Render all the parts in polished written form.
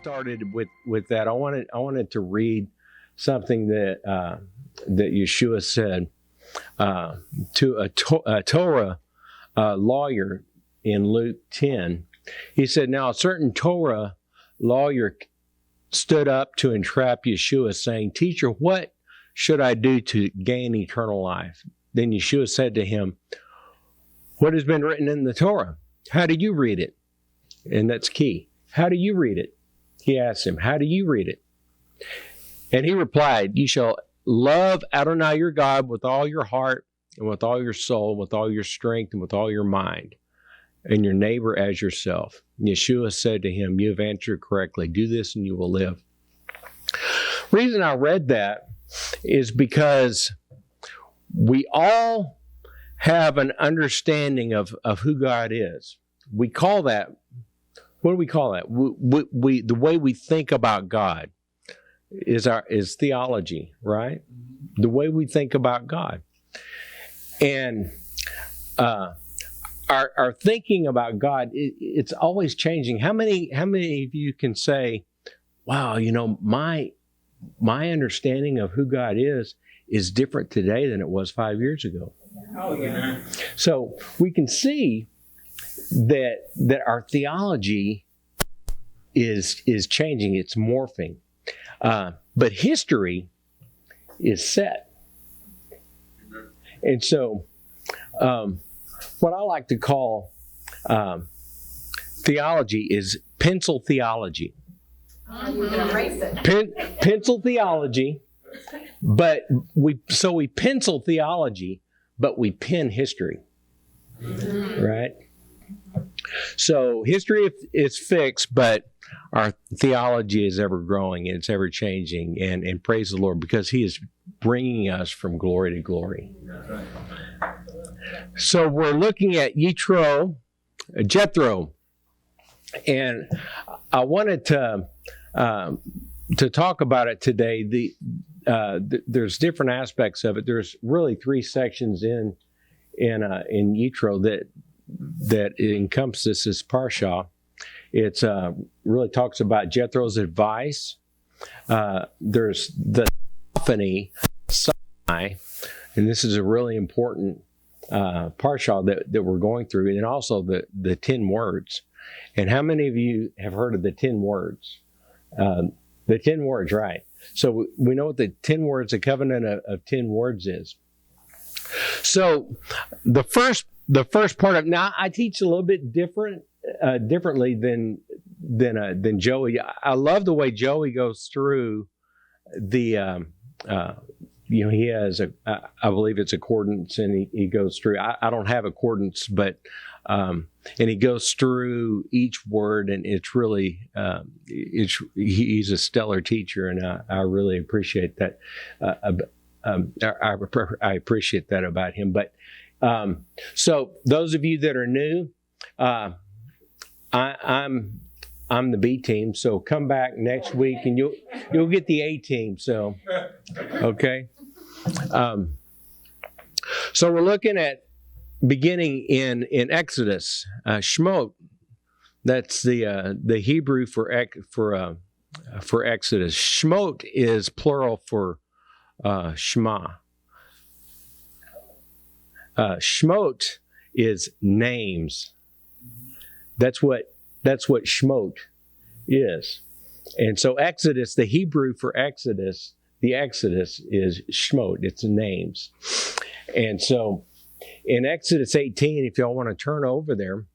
started with that, I wanted to read something that that Yeshua said to a Torah lawyer in Luke 10. He said, "Now a certain Torah lawyer stood up to entrap Yeshua, saying, 'Teacher, what should I do to gain eternal life?' Then Yeshua said to him, 'What has been written in the Torah? How do you read it?'" And that's key. How do you read it? He asked him, "How do you read it?" And he replied, "You shall love Adonai your God with all your heart and with all your soul, with all your strength and with all your mind, and your neighbor as yourself." Yeshua said to him, "You have answered correctly. Do this and you will live." Reason I read that is because we all have an understanding of who God is. We call that, what do we call that? The way we think about God is theology, right? The way we think about God. And our thinking about God, it's always changing. How many of you can say, "Wow, my understanding of who God is different today than it was 5 years ago"? Oh, yeah. So we can see that our theology is changing, it's morphing. But history is set. And so what I like to call theology is pencil theology. You can erase it. Pencil theology, but we pencil theology, but we pen history, right? So history is fixed, but our theology is ever growing, and it's ever changing, and praise the Lord, because He is bringing us from glory to glory. So we're looking at Jethro, and I wanted to talk about it today. There's different aspects of it. There's really three sections in Yitro that encompasses this parsha. It's really talks about Jethro's advice. There's the theophany, Sinai, and this is a really important parsha that we're going through, and also the 10 words. And how many of you have heard of the 10 words? The 10 words, right? So we know what the 10 words, the covenant of 10 words is. So the first part of, now I teach a little bit differently than Joey. I love the way Joey goes through the he has I believe it's accordance, and he goes through. I don't have accordance, but and he goes through each word, and it's really he's a stellar teacher, and I really appreciate that. I appreciate that about him. But so those of you that are new, I'm the B team, so come back next week and you'll get the A team. So okay. So we're looking at beginning in Exodus, Shemot. That's the Hebrew for Exodus. Shemot is plural for Shema. Shemot is names. That's what Shemot is. And so Exodus, the Hebrew for Exodus, the Exodus is Shemot. It's names. And so in Exodus 18, if y'all want to turn over there,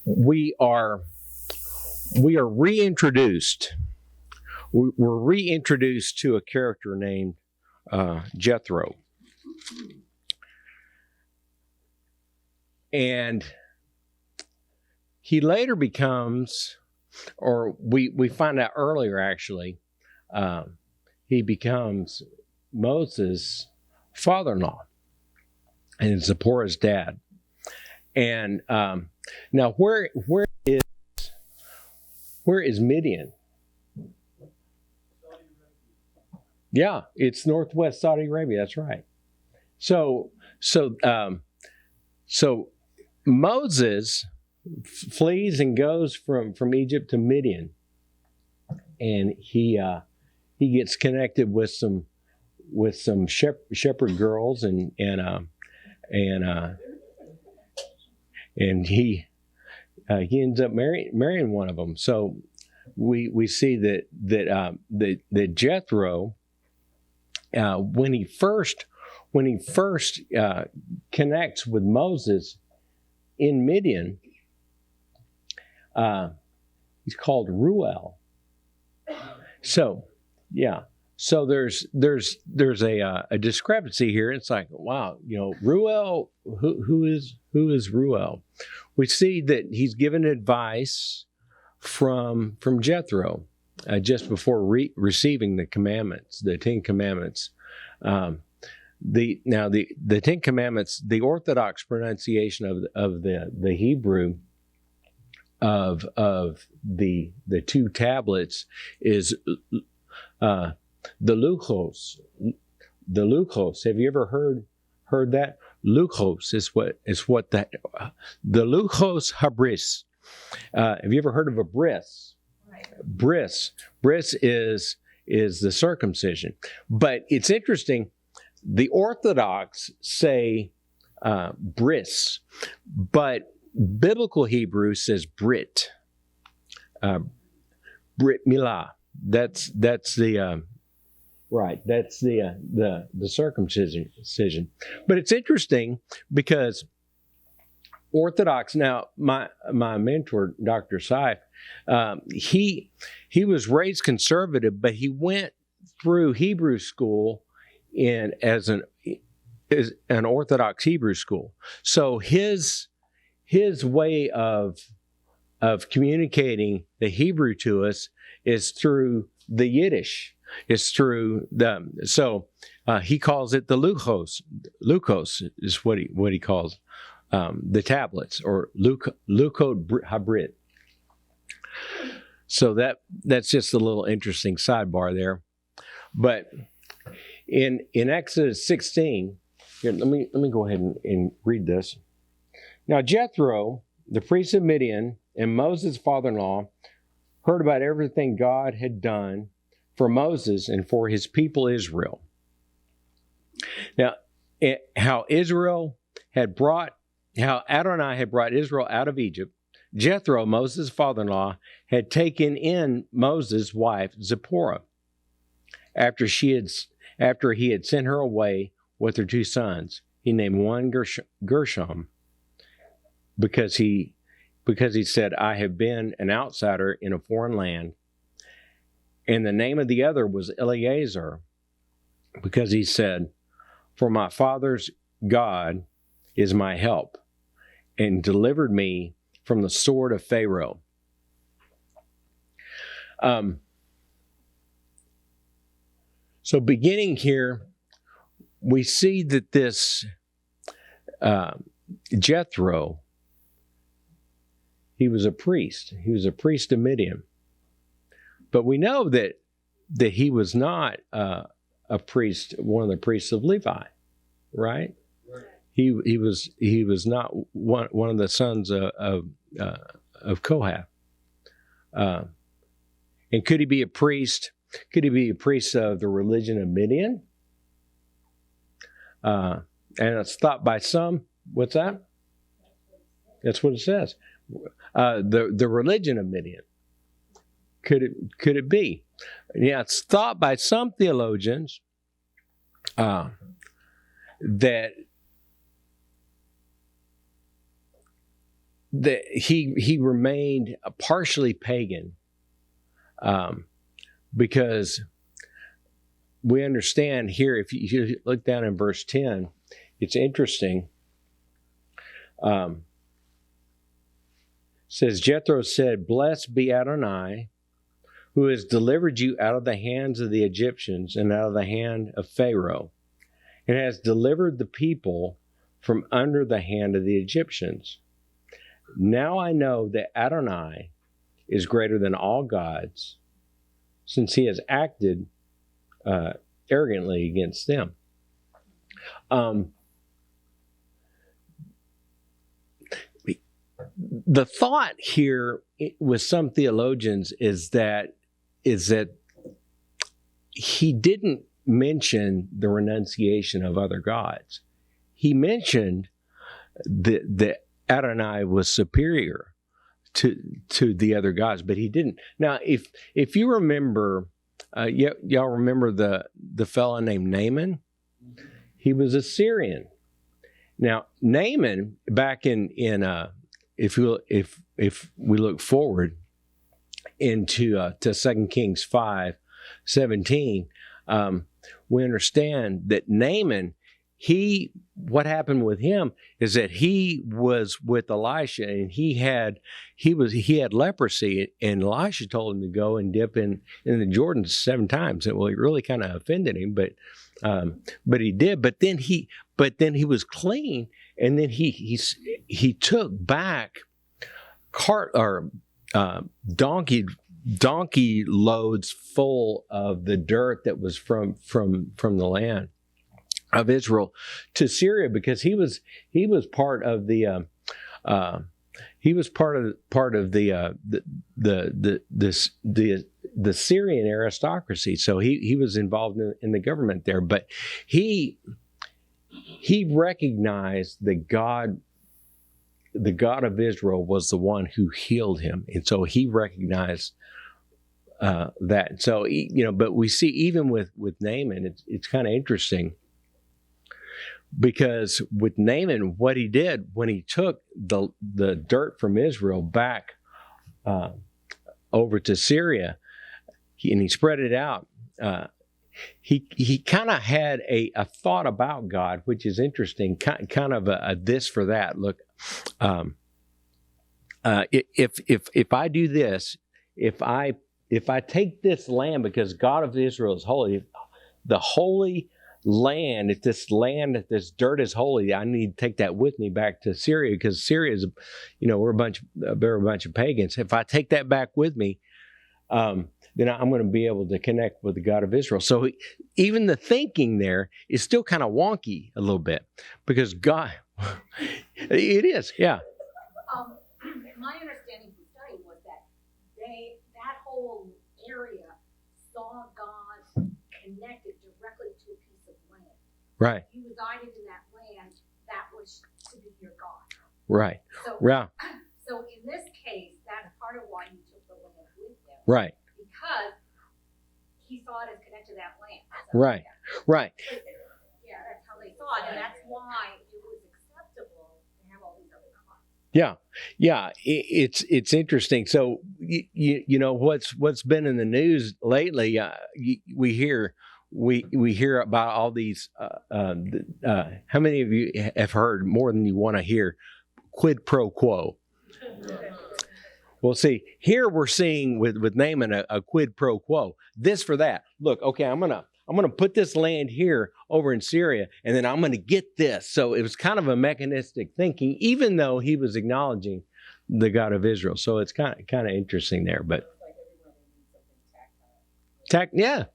we are reintroduced. We're reintroduced to a character named Jethro. And he later becomes, or we find out earlier actually, he becomes Moses' father-in-law and Zipporah's dad. And now where is Midian? Yeah, it's northwest Saudi Arabia. That's right. So Moses flees and goes from Egypt to Midian, and he gets connected with some shepherd girls, and he ends up marrying one of them. So we see that Jethro, when he first connects with Moses in Midian, he's called Ruel. So yeah. So there's a discrepancy here. It's like, wow, Ruel, who is Ruel? We see that he's given advice from Jethro just before receiving the commandments, the 10 Commandments. The 10 Commandments, the Orthodox pronunciation of the Hebrew of the two tablets is the Luchos. The Luchos. Have you ever heard that? Luchos is what the Luchos Habris. Have you ever heard of a bris? Right. Bris is the circumcision. But it's interesting. The Orthodox say bris, but biblical Hebrew says brit. Brit milah. That's the right. That's the circumcision. But it's interesting because Orthodox. Now, my mentor, Dr. Seif, he was raised conservative, but he went through Hebrew school as an Orthodox Hebrew school. So his way of communicating the Hebrew to us is through the Yiddish. It's through he calls it the Luchos. Luchos is what he calls the tablets, or Luchot Habrit. So that's just a little interesting sidebar there. But in Exodus 16, here, let me go ahead and read this. Now Jethro, the priest of Midian, and Moses' father-in-law, heard about everything God had done for Moses and for his people Israel. Now, how Adonai had brought Israel out of Egypt. Jethro, Moses' father-in-law, had taken in Moses' wife Zipporah after he had sent her away with her 2 sons. He named one Gershom because he said, I have been an outsider in a foreign land. And the name of the other was Eleazar, because he said, for my father's God is my help, and delivered me from the sword of Pharaoh. So beginning here, we see that this Jethro, he was a priest. He was a priest of Midian. But we know that he was not a priest, one of the priests of Levi, right? He was not one of the sons of Kohath. And could he be a priest? Could he be a priest of the religion of Midian? And it's thought by some. What's that? That's what it says. The religion of Midian. Could it be? Yeah, it's thought by some theologians that he remained partially pagan, because we understand here, if you look down in verse 10, it's interesting. Says, Jethro said, blessed be Adonai, who has delivered you out of the hands of the Egyptians and out of the hand of Pharaoh, and has delivered the people from under the hand of the Egyptians. Now I know that Adonai is greater than all gods, since he has acted arrogantly against them. the thought here with some theologians is that he didn't mention the renunciation of other gods. He mentioned that Adonai was superior to the other gods, but he didn't. Now, if you remember, y'all remember the fellow named Naaman? He was a Syrian. Now, Naaman, back in if we look forward into to 2 Kings 5:17, we understand that Naaman, what happened with him is that he was with Elisha, and he had leprosy, and Elisha told him to go and dip in the Jordan 7 times. Well, it really kind of offended him, but he did. But then he was clean, and then he took back donkey loads full of the dirt that was from the land of Israel to Syria, because he was part of the Syrian aristocracy. So he was involved in the government there, but he recognized that the God of Israel was the one who healed him, and so he recognized that. So but we see even with Naaman, it's kind of interesting. Because with Naaman, what he did when he took the dirt from Israel back over to Syria, and he spread it out, he kind of had a thought about God, which is interesting, kind of a this for that. Look, if I do this, if I take this land, because God of Israel is holy, the holy land, if this dirt is holy, I need to take that with me back to Syria, because Syria is, we're a bunch of pagans. If I take that back with me, then I'm going to be able to connect with the God of Israel. So even the thinking there is still kind of wonky a little bit, because God, it is, yeah. My understanding from study was that that whole area saw God connected directly to a piece of land. Right. If you resided in that land, that was to be your God. Right. So, yeah. So in this case, that's part of why he took the land with him. Right. Because he saw it as connected to that land. So, right. Yeah. Right. Yeah, that's how they saw it, and that's why it was acceptable to have all these other gods. Yeah. It's interesting. So what's been in the news lately? We hear about all these. How many of you have heard more than you want to hear? Quid pro quo. Well, see, here we're seeing with Naaman a quid pro quo. This for that. Look, okay, I'm gonna put this land here over in Syria, and then I'm gonna get this. So it was kind of a mechanistic thinking, even though he was acknowledging the God of Israel. So it's kind of interesting there. But yeah.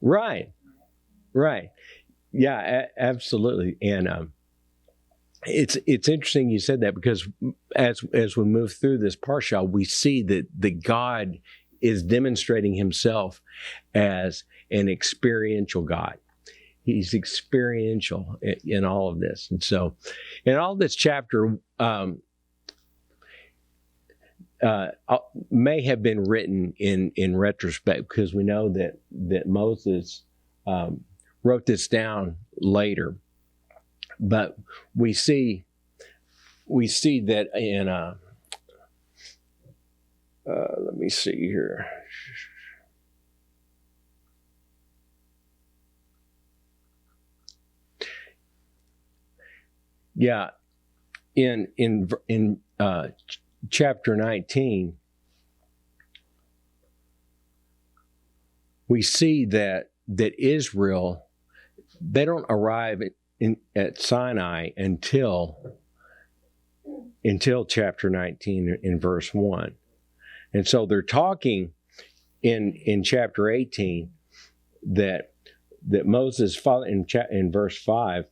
Right. Yeah, absolutely. And it's interesting you said that, because as we move through this parsha, we see that God is demonstrating himself as an experiential God. He's experiential in all of this. And so in all this chapter may have been written in retrospect, because we know that Moses wrote this down later. But we see that in let me see here. Yeah, in chapter 19, we see that Israel, they don't arrive at Sinai until chapter 19 in verse 1. And so they're talking in chapter 18 that Moses, in verse 5,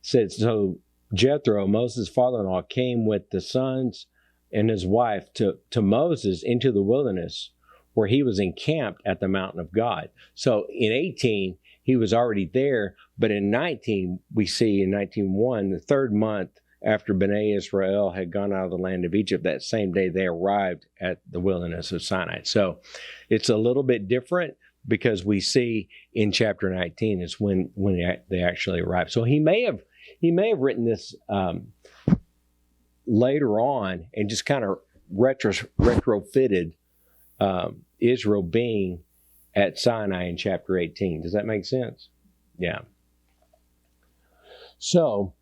said, so Jethro, Moses' father-in-law, came with the sons and his wife to Moses into the wilderness, where he was encamped at the mountain of God. So in 18, he was already there, but in 19, we see in 19:1, the third month after Bnei Israel had gone out of the land of Egypt, that same day they arrived at the wilderness of Sinai. So it's a little bit different, because we see in chapter 19 is when they actually arrived. So he may have written this later on and just kind of retrofitted Israel being at Sinai in chapter 18. Does that make sense? Yeah. So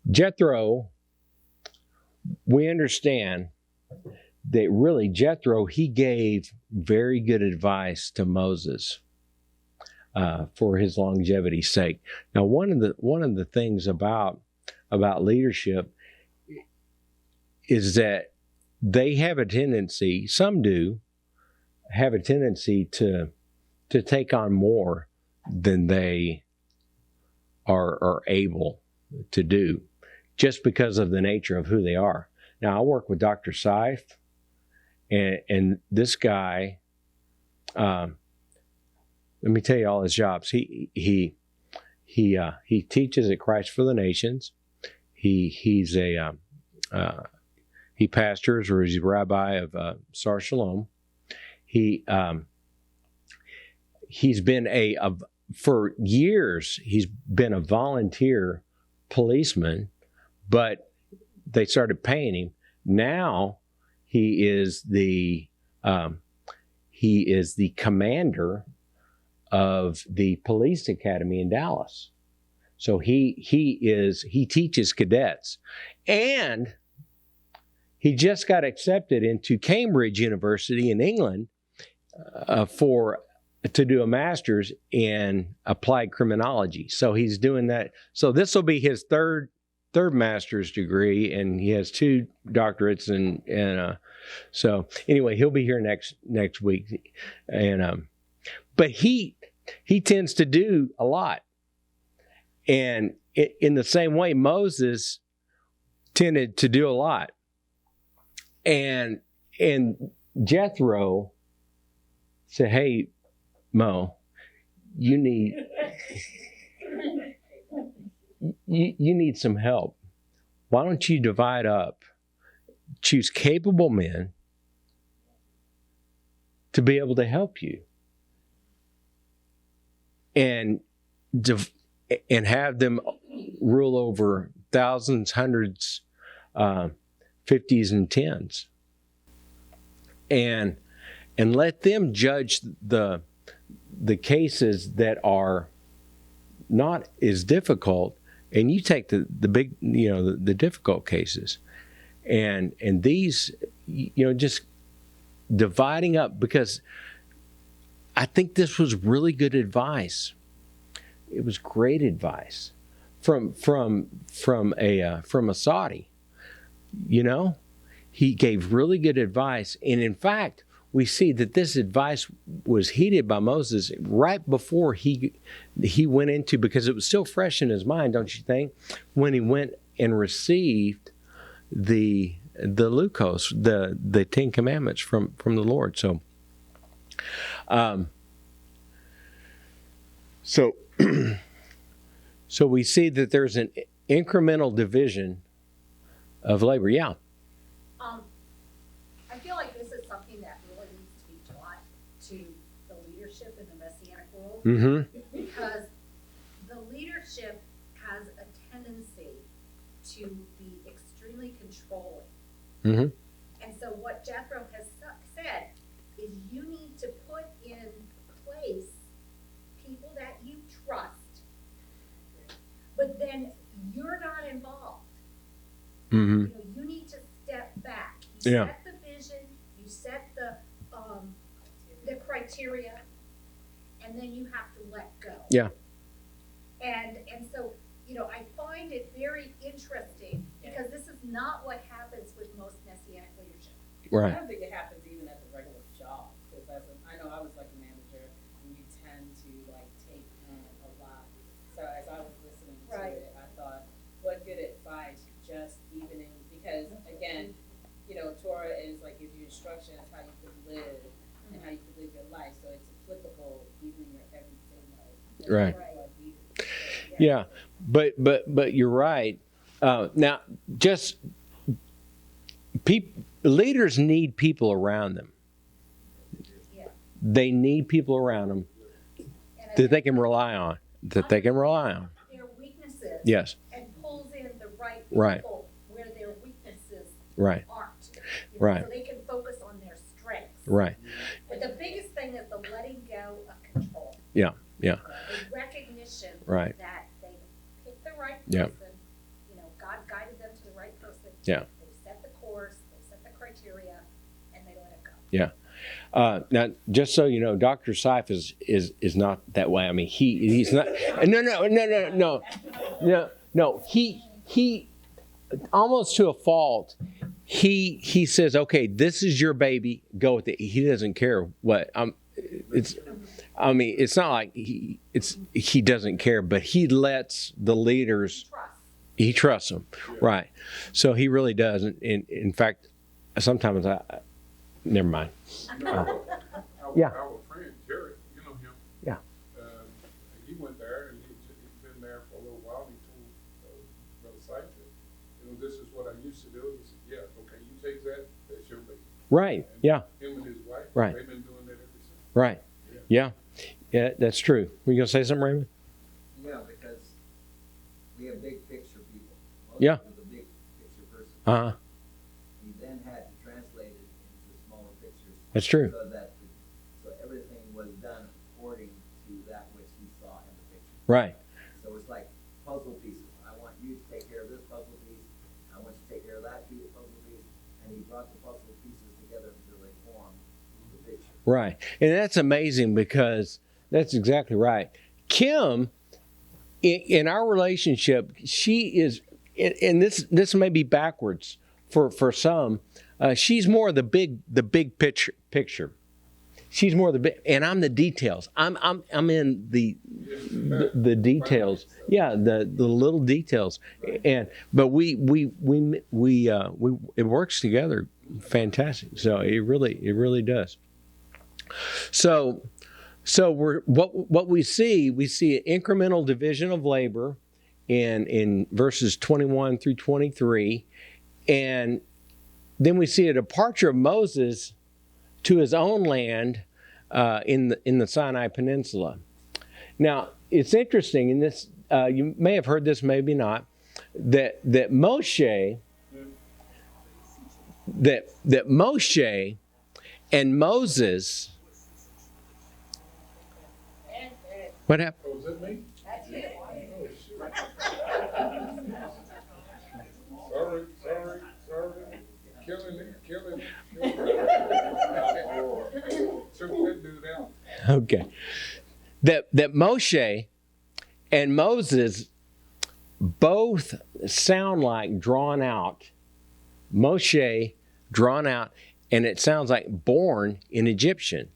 Jethro, we understand that really Jethro, he gave very good advice to Moses for his longevity's sake. Now, one of the things about leadership is that they have a tendency, some do, have a tendency to take on more than they are able to do, just because of the nature of who they are. Now, I work with Dr. Seif, and this guy, let me tell you all his jobs. He teaches at Christ for the Nations. He pastors, or he's a rabbi of Shalom. He's been for years, he's been a volunteer policeman, but they started paying him. Now he is the commander of the police academy in Dallas. So he teaches cadets, and he just got accepted into Cambridge University in England to do a master's in applied criminology. So he's doing that. So this will be his third master's degree, and he has 2 doctorates. And so anyway, he'll be here next week. And but he tends to do a lot. And in the same way, Moses tended to do a lot. And Jethro said, "Hey, Mo, you need some help. Why don't you divide up, choose capable men to be able to help you, and have them rule over thousands, hundreds, 50s and 10s, and let them judge the cases that are not as difficult, and you take the big, the difficult cases, and these, just dividing up, because I think this was really good advice. It was great advice from a Saudi. He gave really good advice, and in fact, we see that this advice was heeded by Moses right before he went into, because it was still fresh in his mind, don't you think, when he went and received the Lukos, the 10 Commandments from the Lord. So we see that there's an incremental division of labor. Yeah. I feel like this is something that really needs to be taught to the leadership in the Messianic world, because the leadership has a tendency to be extremely controlling. And so what Jethro has said is, you need to put in place people that you trust, but then you're not involved. You need to step back. You set the vision, you set the criteria, and then you have to let go. Yeah. And so, I find it very interesting, because this is not what happens with most Messianic leadership. I Right. don't think it happens even at the regular job, because I know I was like a manager, and you tend to take in a lot. So Right. like leaders. Yeah, but you're right. Now, just leaders need people around them. Yeah. They need people around them And that they can rely on. That they can rely on. their weaknesses. Yes. And pulls in the right Right. people where their weaknesses Right. aren't. Right. So they can focus on their strengths. Right. But the biggest thing is the letting go of control. Yeah. Yeah. The recognition Right. that they picked the right Yeah. person. God guided them to the right person. Yeah. They set the course, they set the criteria, and they let it go. Yeah. Now, just so you know, Dr. Seif is not that way. I mean, he's not. No. He almost to a fault. He says, okay, this is your baby. Go with it. He doesn't care what. It's not like he doesn't care, but he lets the leaders. Trust. He trusts them, right? So he really does. In fact, sometimes never mind. Yeah. Our friend Jerry, you know him. Yeah. He went there and he'd been there for a little while. He told Brother Seif that, this is what I used to do. He said, yeah, okay, you take that, that's your baby. Right. And Yeah. Him and his wife, Right. they've been doing that ever since. Right. Yeah. Yeah. That's true. Were you gonna say something, Raymond? Yeah, because we have big picture people. Yeah. Moses was a big picture person. Uh huh. He then had to translate it into smaller pictures. That's true. So everything was done according to that which he saw in the picture. Right. So it's like puzzle pieces. I want you to take care of this puzzle piece. I want you to take care of that puzzle piece. And he brought the puzzle pieces together until they formed the picture. Right. And that's amazing because that's exactly right. Kim, in our relationship, she is, and this may be backwards for some. She's more of the big picture. She's more of the big, and I'm the details. I'm in the details. Yeah, the little details. But we it works together fantastic. So it really does. So what we see an incremental division of labor in verses 21 through 23, and then we see a departure of Moses to his own land in the Sinai Peninsula. Now it's interesting, and this you may have heard this, maybe not, that Moshe and Moses. What happened? Oh, is that me? That's it. Oh, shoot. Sorry. Killing it. Took that dude out. Okay. That Moshe and Moses both sound like drawn out. Moshe drawn out, and it sounds like born in Egyptian.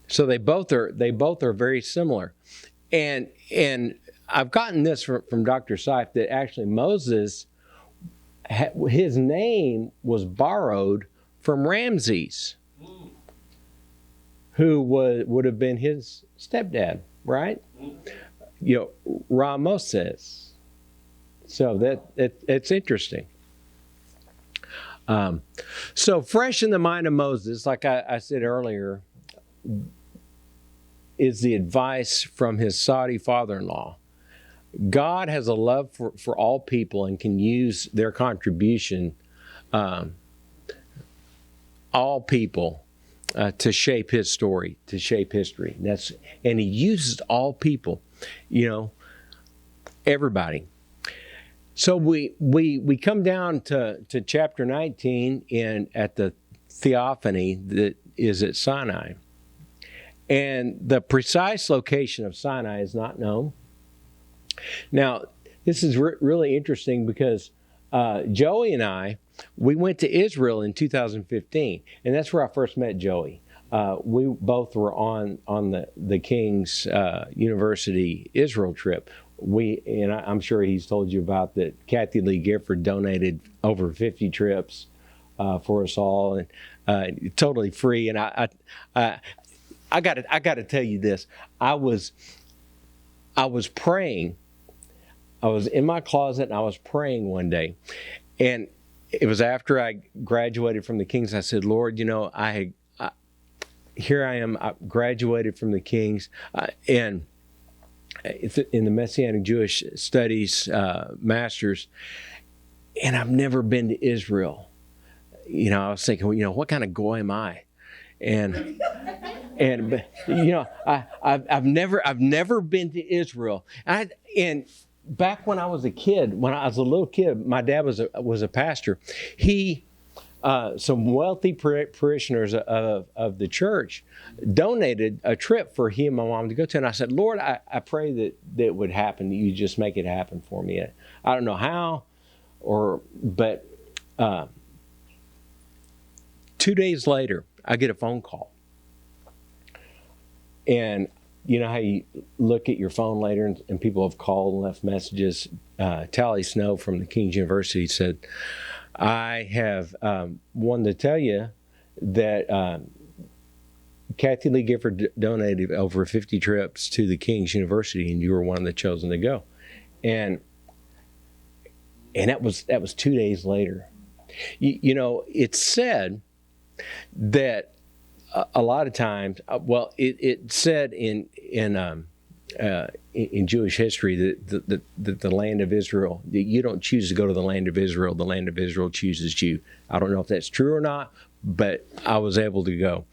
So they both are very similar. And I've gotten this from Dr. Seif that actually Moses, his name was borrowed from Ramses, who would have been his stepdad, right? Ramoses. So it's interesting. So fresh in the mind of Moses, like I said earlier, is the advice from his Saudi father-in-law. God has a love for all people and can use their contribution, all people, to shape his story, to shape history. And he uses all people, everybody. So we come down to chapter 19 at the theophany that is at Sinai. And the precise location of Sinai is not known. Now, this is really interesting because Joey and I, we went to Israel in 2015, and that's where I first met Joey. We both were on the King's University Israel trip. I'm sure he's told you about that. Kathy Lee Gifford donated over 50 trips for us all, and totally free. And I got to tell you this. I was I was praying. I was in my closet and I was praying one day. And it was after I graduated from the Kings. I said, Lord, here I am. I graduated from the Kings. And in the Messianic Jewish Studies Masters. And I've never been to Israel. I was thinking, what kind of goy am I? And I've never been to Israel. And back when I was a kid, when I was a little kid, my dad was a pastor. Some wealthy parishioners of the church donated a trip for he and my mom to go to. And I said, Lord, I pray that it would happen, that you just make it happen for me. I don't know how, but 2 days later, I get a phone call. And you know how you look at your phone later and people have called and left messages. Tally Snow from the King's University said, I have wanted to tell you that Kathy Lee Gifford donated over 50 trips to the King's University, and you were one of the chosen to go. And that was 2 days later. It's said that a lot of times, it said in Jewish history that the land of Israel, that you don't choose to go to the land of Israel chooses you. I don't know if that's true or not, but I was able to go.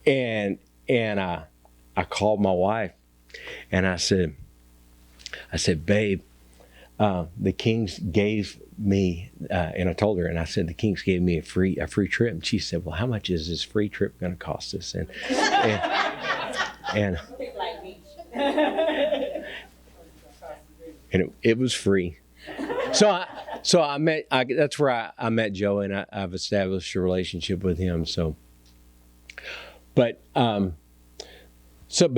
Amen. And I called my wife and I said, babe, the Kings gave me, and I told her, and I said, the Kings gave me a free trip. And she said, well, how much is this free trip going to cost us? And it was free. So I met, that's where I met Joe, and I've established a relationship with him. But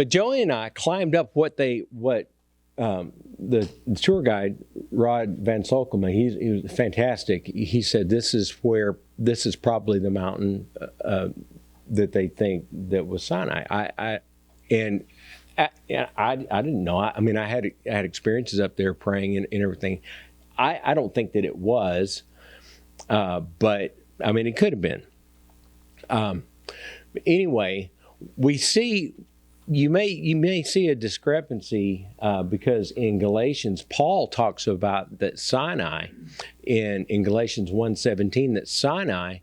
Joey and I climbed up what the tour guide, Rod Van Solkema, he was fantastic. He said, this is probably the mountain that they think that was Sinai. I didn't know. I had experiences up there praying and everything. I don't think that it was, but it could have been. Anyway, we see. You may see a discrepancy because in Galatians, Paul talks about that Sinai in Galatians 1:17, that Sinai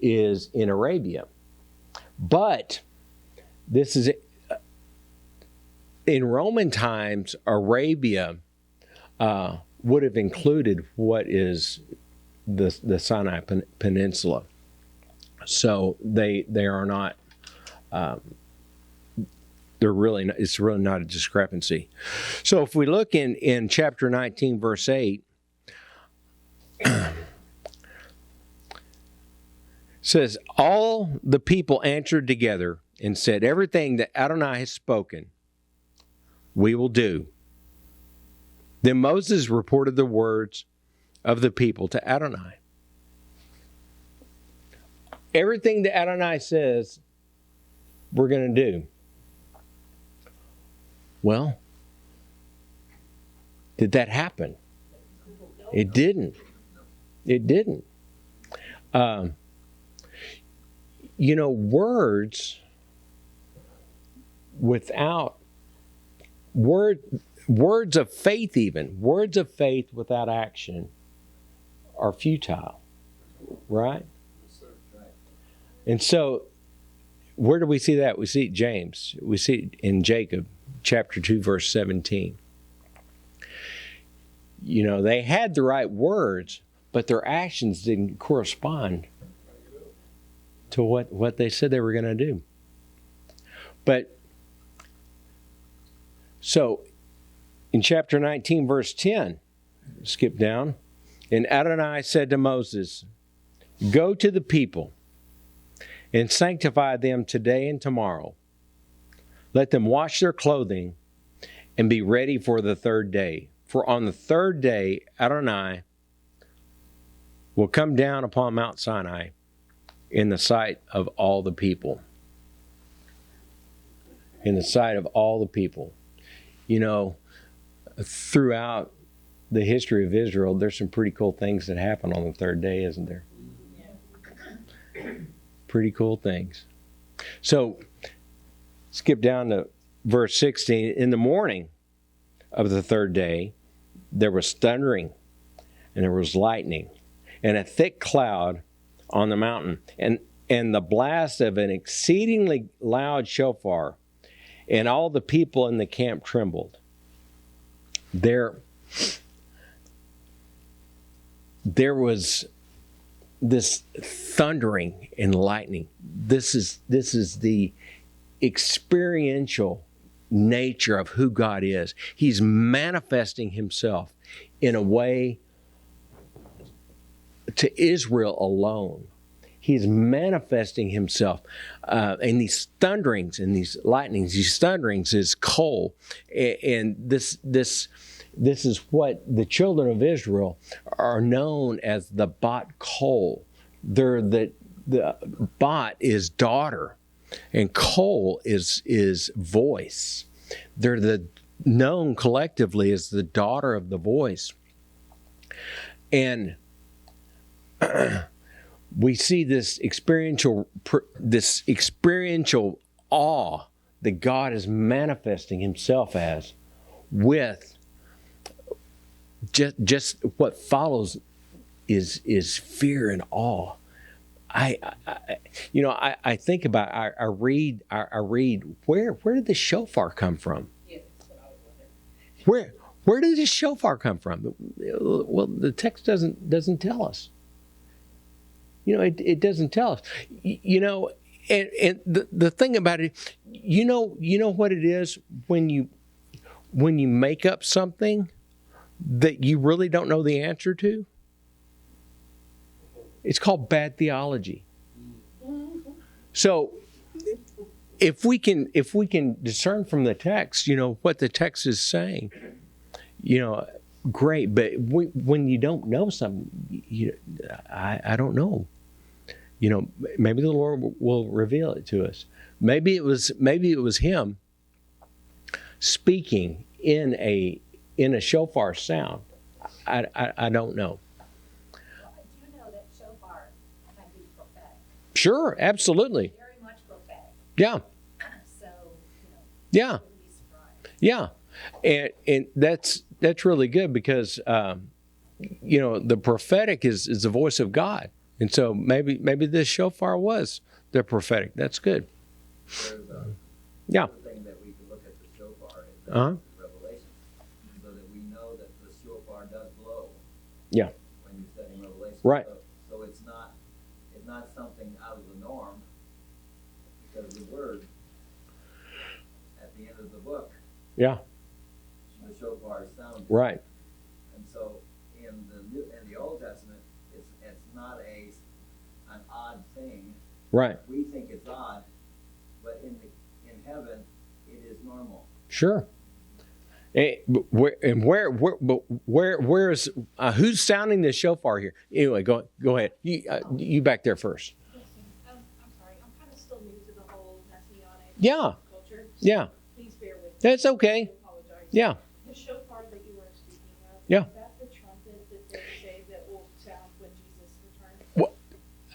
is in Arabia. But this is in Roman times, Arabia would have included what is the Sinai Peninsula. So they are not. It's really not a discrepancy. So if we look in chapter 19, verse 8, it says, all the people answered together and said, everything that Adonai has spoken, we will do. Then Moses reported the words of the people to Adonai. Everything that Adonai says, we're going to do. Well, did that happen? It didn't. It didn't. Words without words of faith, even words of faith without action, are futile, right? And so, where do we see that? We see it in James. We see it in Jacob. Chapter 2, verse 17. They had the right words, but their actions didn't correspond to what they said they were going to do. But, so, in chapter 19, verse 10, skip down, and Adonai said to Moses, go to the people and sanctify them today and tomorrow. Let them wash their clothing and be ready for the third day. For on the third day, Adonai will come down upon Mount Sinai in the sight of all the people. In the sight of all the people. throughout the history of Israel, there's some pretty cool things that happen on the third day, isn't there? Pretty cool things. So, skip down to verse 16. In the morning of the third day, there was thundering, and there was lightning, and a thick cloud on the mountain, and the blast of an exceedingly loud shofar, and all the people in the camp trembled. There was this thundering and lightning. This is the experiential nature of who God is. He's manifesting himself in a way to Israel alone. He's manifesting himself. And these thunderings and these lightnings, these thunderings is coal. And this is what the children of Israel are known as the Bat Kol. The Bat is daughter, and Kol is voice. They're known collectively as the daughter of the voice. And we see this experiential awe that God is manifesting himself as, with just what follows is fear and awe. I think about, I read where did the shofar come from? Yeah, that's what I was wondering. Where did this shofar come from? Well, the text doesn't tell us. It doesn't tell us. And the thing about it, you know what it is when you make up something that you really don't know the answer to? It's called bad theology. So if we can discern from the text, what the text is saying, great. But when you don't know something, I don't know. Maybe the Lord will reveal it to us. Maybe it was him speaking in a shofar sound. I don't know. Well, I do know that shofar can be prophetic. Sure, absolutely. Very much prophetic. Yeah. So, Yeah. wouldn't be surprised. Yeah. And that's really good because the prophetic is the voice of God. And so maybe this shofar was the prophetic. That's good. There's Yeah. another thing that we can look at the shofar is Revelation, so that we know that the shofar does blow. Yeah. When you're studying Revelation. Right. So it's not something out of the norm, because the word at the end of the book, Yeah. the shofar sounded. Right. And so in the Old Testament, it's not an odd thing. Right. We think it's odd, but in heaven, it is normal. Sure. Where's who's sounding the shofar here? Anyway, go ahead. You back there first. I'm sorry, I'm kind of still new to the whole messianic Yeah. culture. So Yeah. please bear with me. That's okay. I apologize. Yeah. The shofar that you were speaking of, Yeah. is that the trumpet that they say that will sound when Jesus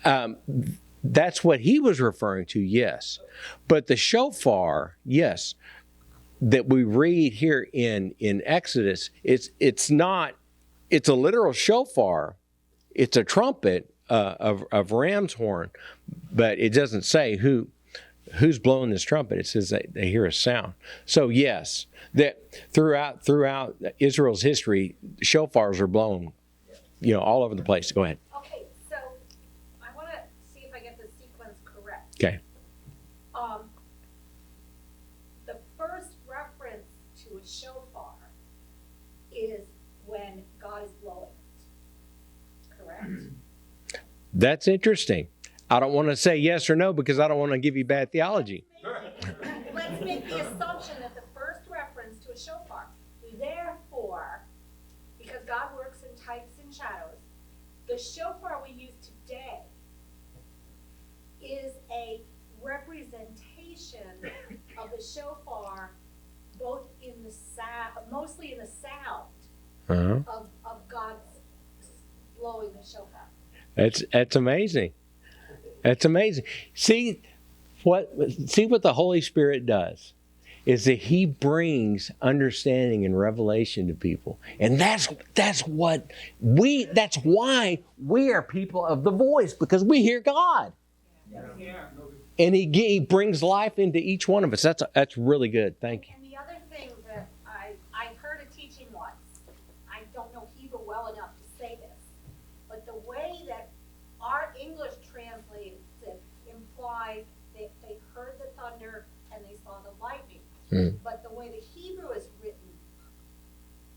returns? That's what he was referring to, yes. But the shofar, yes, that we read here in Exodus, it's a literal shofar. It's a trumpet of ram's horn, but it doesn't say who's blowing this trumpet. It says they hear a sound. So yes, that throughout Israel's history, shofars are blown, all over the place. Go ahead. Okay, so I want to see if I get the sequence correct. Okay. The first reference to a shofar is when God is blowing it, correct? That's interesting. I don't want to say yes or no because I don't want to give you bad theology. Let's make the assumption that the first reference to a shofar, therefore, because God works in types and shadows, the shofar we use today is a representation of the shofar both in the mostly in the south Uh-huh. of God blowing the shofar. That's amazing. That's amazing. See what the Holy Spirit does is that He brings understanding and revelation to people, and that's why we are people of the voice, because we hear God, and He brings life into each one of us. That's really good. Thank you. And the other thing that I heard a teaching once, I don't know Hebrew well enough to say this, but the way that our English translates it implies that they heard the thunder and they saw the lightning. Mm. But the way the Hebrew is written,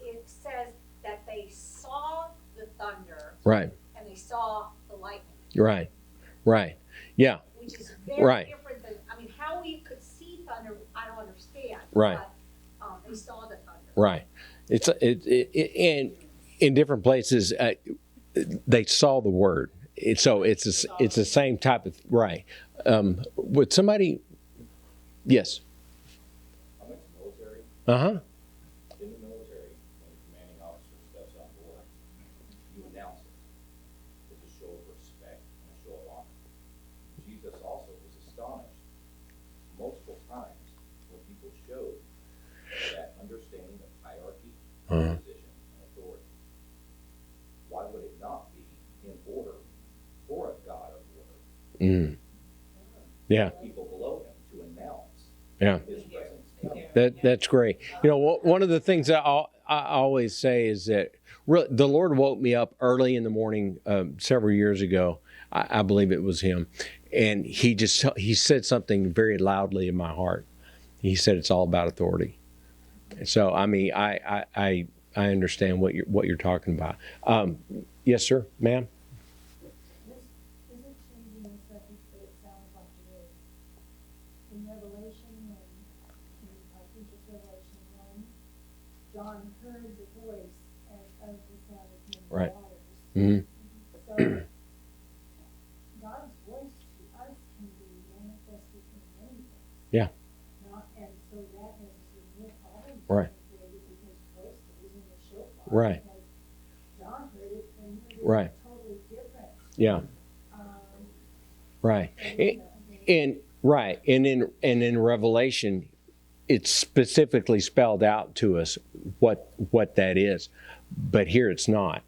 it says that they saw the thunder Right. and they saw the lightning. Right. Right. Yeah. Which is very Right. different than, I mean, how we could see thunder, I don't understand. Right. But they saw the thunder. Right. And in different places, they saw the word. So it's the same type of right. Would somebody? Yes. I went to military. Uh-huh. In the military, when the commanding officer steps on board, you announce it. It's a show of respect and a show of honor. Jesus also was astonished multiple times when people showed that understanding of hierarchy, position, and authority. Why would it not be in order for a God of order? Mm. Yeah. People below him to announce Yeah. his presence. That's great. You know, one of the things I always say is that really, the Lord woke me up early in the morning several years ago. I believe it was Him, and He said something very loudly in my heart. He said it's all about authority. So I mean, I understand what you're talking about. Yes, sir, ma'am. Is it changing the subject, but it sounds like it is? In Revelation, I think it's Revelation 1, John heard the voice as of the sound of many Right. waters. Mm-hmm. So, God's voice to us can be manifested in many ways. Yeah. And so that has no problem Right. being created because voice that was in the shofar. Right. Because John heard it and he heard Right. it totally different. Yeah. Right. And in Revelation, it's specifically spelled out to us what that is, but here it's not.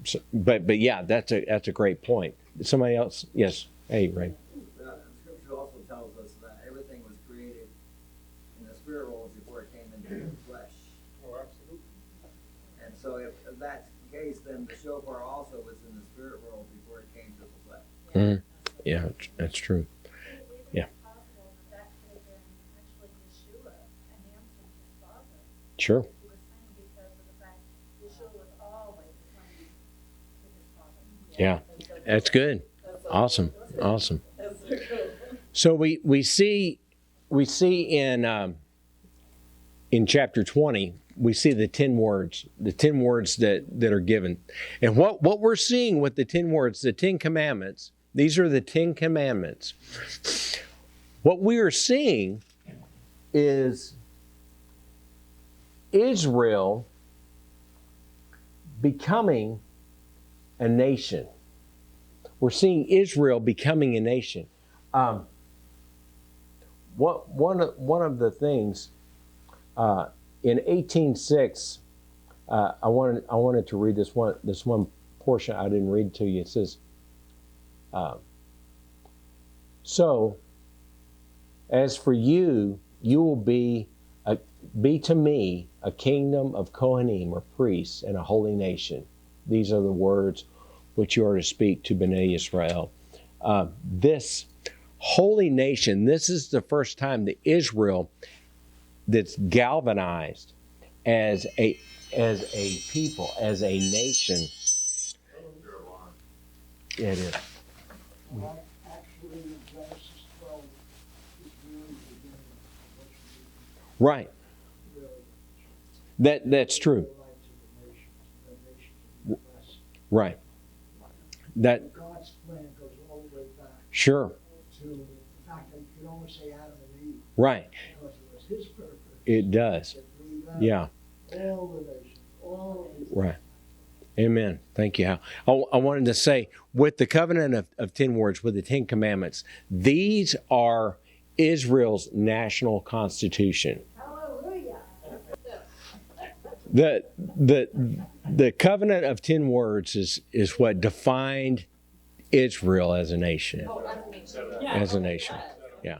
So, but yeah, that's a great point. Somebody else? Yes. Hey, Ray. The scripture also tells us that everything was created in the spirit world before it came into the flesh. Oh, absolutely. And so if that's the case, then the shofar also was in the spirit world before it came to the flesh. Mm-hmm. Yeah, that's true. Yeah. It is possible that could have been actually Yeshua announcing his father. Sure. He was saying because of the fact Yeshua was always coming to his father. Yeah, that's good. Awesome. So we see in chapter 20, we see the 10 words that are given. And what we're seeing with the 10 words, the 10 commandments, these are the 10 commandments. What we are seeing is Israel becoming a nation. We're seeing Israel becoming a nation. One of the things in 18:6, I wanted to read this one portion. I didn't read to you. It says, "So, as for you, you will be to me a kingdom of Kohanim, or priests, and a holy nation. These are the words which you are to speak to Bnei Israel." This holy nation, this is the first time that Israel that's galvanized as a people, as a nation. Yeah, it is. Actually, Genesis 12 is really the beginning of what you Right. really That's true. light to the nations, and the nations will be blessed. Right. That God's plan goes all the way back sure. to the fact that you could almost say Adam and Eve, Right. because it was his purpose. It does. that through them, Yeah. all the nations, all of these. Right. Amen. Thank you, Hal. I wanted to say, with the covenant of 10 words, with the 10 commandments, these are Israel's national constitution. Hallelujah. The covenant of 10 words is what defined Israel as a nation. As a nation. Yeah.